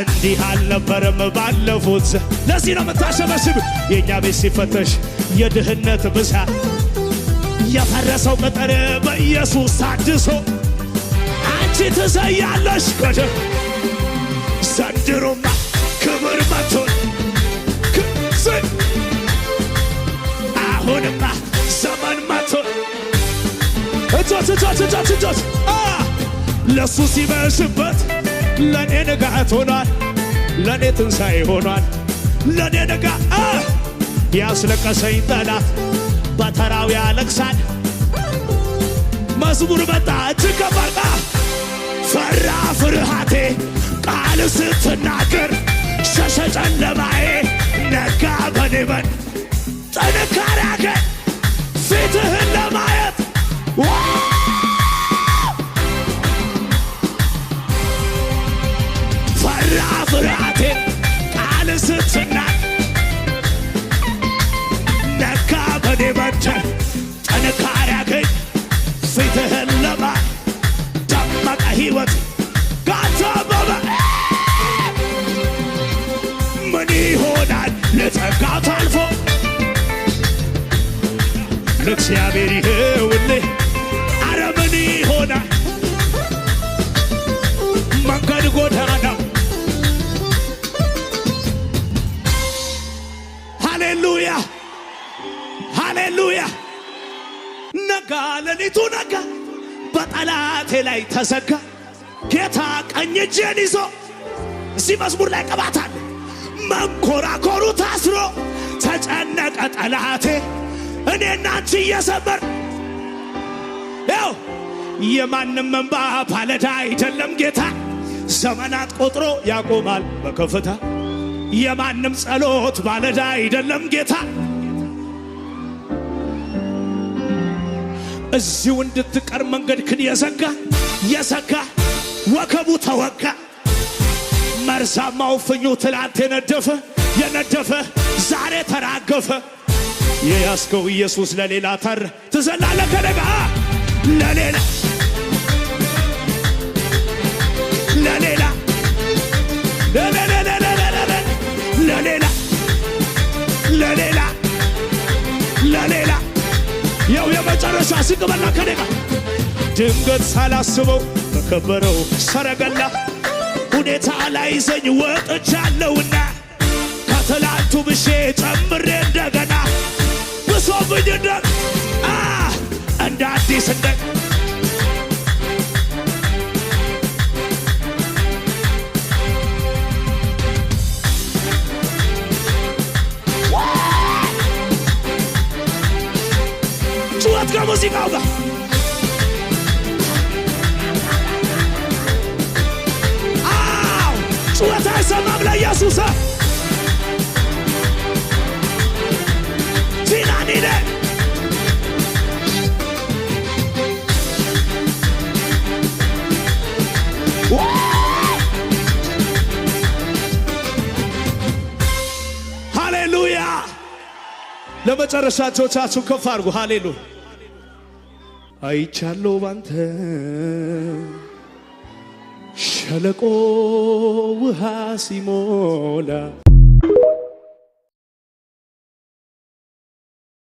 እንዲህ አልነበረም ባለፉት። ለዚህ ነው የምታሸበሽብ የእኛ ቤት ሲፈተሽ የድህነት ብዛት የፈረሰው ቅጥር በኢየሱስ ታድሶ አንቺ ትዘያለሽ ገደ ዘንድሮማ ክብር መቶን አሁንማ ዘመን መቶን እጆች ለሱ ሲመሽበት ለኔ ንጋት ሆኗል፣ ለኔ ትንሣኤ ሆኗል፣ ለኔ ንጋት ያስለቀሰኝ ጠላት በተራው ያለቅሳል። መዝሙር መጣ እጅግ ከበርታ ፈራ ፍርሃቴ ቃል ስትናገር ሸሸ ጨለማዬ ነጋ በኔበን ጥንካሬ አገኝ ፊትህን ለማየት ፈራ ፍርሃቴ ቃል ስትናገር ነጋ በኔበን ጥንካሬ አገኝ ፊትህን ለማየት ደመቀ ሕይወት ጋተበበ ምን ይሆናል ለጸጋው ታልፎ ለእግዚአብሔር ይኸውልህ አረ ምን ይሆናል መንገድ ጎዳናው ሃሌሉያ ሃሌሉያ ነጋ ሌሊቱ ነጋ በጠላቴ ላይ ተዘጋ ጌታ ቀኝ እጄን ይዞ እዚህ መዝሙር ላይ ቀባታል መንኮራኮሩ ታስሮ ተጨነቀ ጠላቴ እኔና አንቺ እየሰበር ያው የማንም እንባ ባለዳ አይደለም ጌታ ዘመናት ቆጥሮ ያቆማል በከፍታ የማንም ጸሎት ባለዳ አይደለም ጌታ እዚሁ እንድትቀር መንገድክን የዘጋ ወከቡ ተወጋ መርዛማው ፍኙ ትላንት የነደፈ ዛሬ ተራገፈ የያዝከው ኢየሱስ ለሌላ ተር ትዘላለህ ከደጋ ለሌላ ያው የመጨረሻ ሲቀበላ ከደጋ ድንገት ሳላስበው በከበረው ሰረገላ ሁኔታ ላይ ዘኝ ወጥቻለሁና ከትላንቱ ብሼ ጨምሬ እንደገና ብሶብኝ እንደ አዲስ ጩኸት ከሙዚቃው ጋር ጩኸት አይሰማም ለኢየሱስ ቲናኒነ ሃሌሉያ ለመጨረሻ እጆቻችሁን ከፍ አድርጉ ሃሌሉያ አይቻለሁ ባንተ ሸለቆ ውሃ ሲሞላ